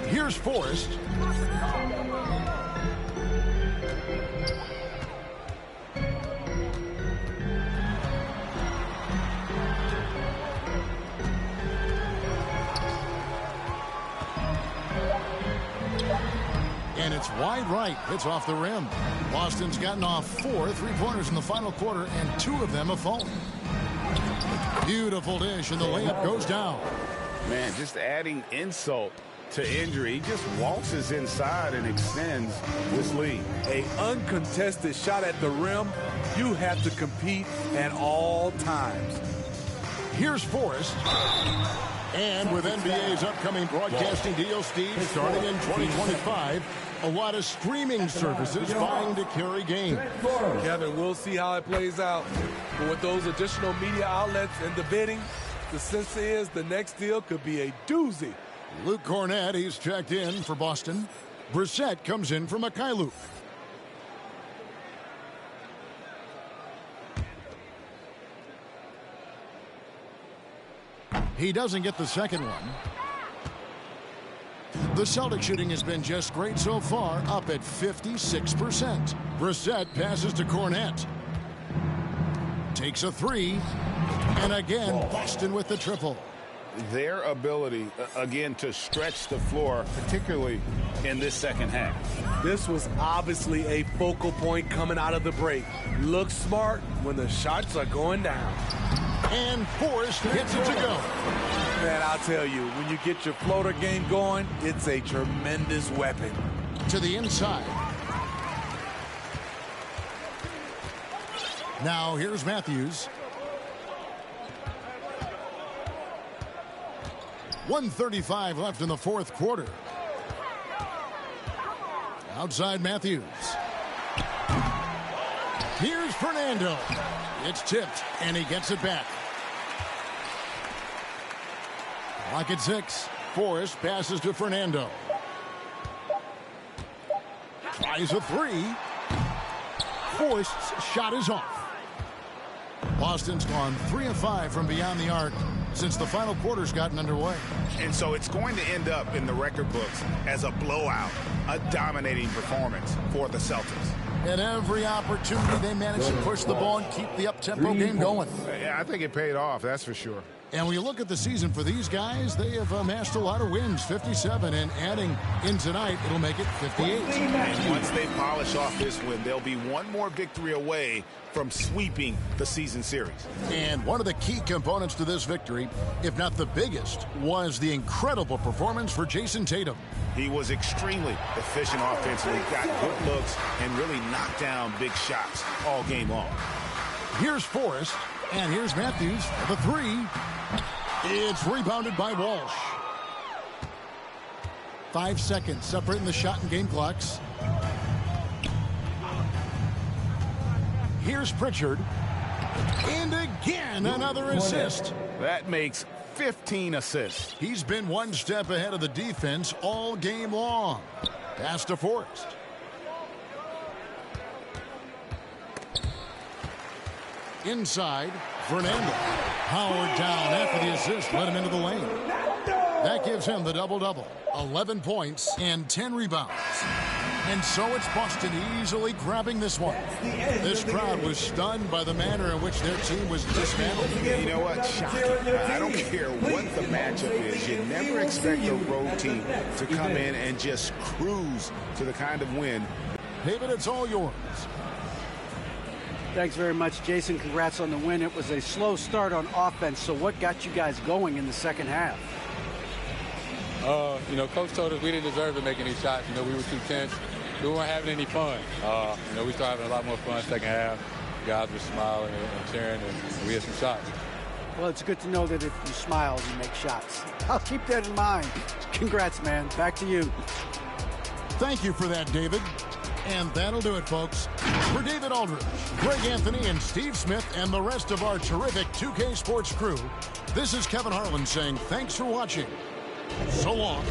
Here's Forrest. And it's wide right. It's off the rim. Boston's gotten off 4 3-pointers in the final quarter, and 2 of them have fallen. Beautiful dish, and the layup goes down. Man, just adding insult to injury. He just waltzes inside and extends this lead. A uncontested shot at the rim, you have to compete at all times. Here's Forrest. And with NBA's upcoming broadcasting deal, Steve, starting in 2025, a lot of streaming services vying to carry games. Kevin, we'll see how it plays out. But with those additional media outlets and the bidding, the sense is the next deal could be a doozy. Luke Cornett, he's checked in for Boston. Brissett comes in for Mikhailuk. He doesn't get the second one. The Celtic shooting has been just great so far, up at 56%. Brissett passes to Cornett. Takes a 3. And again, Boston with the triple. Their ability, again, to stretch the floor, particularly in this second half. This was obviously a focal point coming out of the break. Look smart when the shots are going down. And Forrest gets it to go. Man, I'll tell you, when you get your floater game going, it's a tremendous weapon. To the inside. Now here's Matthews. 1:35 left in the fourth quarter. Outside Matthews. Here's Fernando. It's tipped, and he gets it back. Clock at 6. Forrest passes to Fernando. Tries a 3. Forrest's shot is off. Boston's gone 3 of 5 from beyond the arc since the final quarter's gotten underway. And so it's going to end up in the record books as a blowout, a dominating performance for the Celtics. At every opportunity, they managed to push the ball and keep the up-tempo game going. Yeah, I think it paid off, that's for sure. And when you look at the season for these guys, they have amassed a lot of wins, 57, and adding in tonight, it'll make it 58. And once they polish off this win, they'll be one more victory away from sweeping the season series. And one of the key components to this victory, if not the biggest, was the incredible performance for Jason Tatum. He was extremely efficient offensively, got good looks, and really knocked down big shots all game long. Here's Forrest, and here's Matthews, the three. It's rebounded by Walsh. 5 seconds separating the shot and game clocks. Here's Pritchard. And again, another assist. That makes 15 assists. He's been one step ahead of the defense all game long. Pass to Forrest. Inside, Fernando. Howard down after the assist, let him into the lane. That gives him the double-double. 11 points and 10 rebounds. And so it's Boston easily grabbing this one. This crowd was stunned by the manner in which their team was dismantled. You know what? Shocking. I don't care what the matchup is. You never expect a road team to come in and just cruise to the kind of win. David, it's all yours. Thanks very much, Jason. Congrats on the win. It was a slow start on offense, so what got you guys going in the second half? You know, Coach told us we didn't deserve to make any shots. You know, we were too tense. We weren't having any fun. You know, we started having a lot more fun second half. The guys were smiling and cheering, and we had some shots. Well, it's good to know that if you smile, you make shots. I'll keep that in mind. Congrats, man. Back to you. Thank you for that, David. And that'll do it, folks. For David Aldridge, Greg Anthony, and Steve Smith, and the rest of our terrific 2K Sports crew, this is Kevin Harlan saying thanks for watching. So long.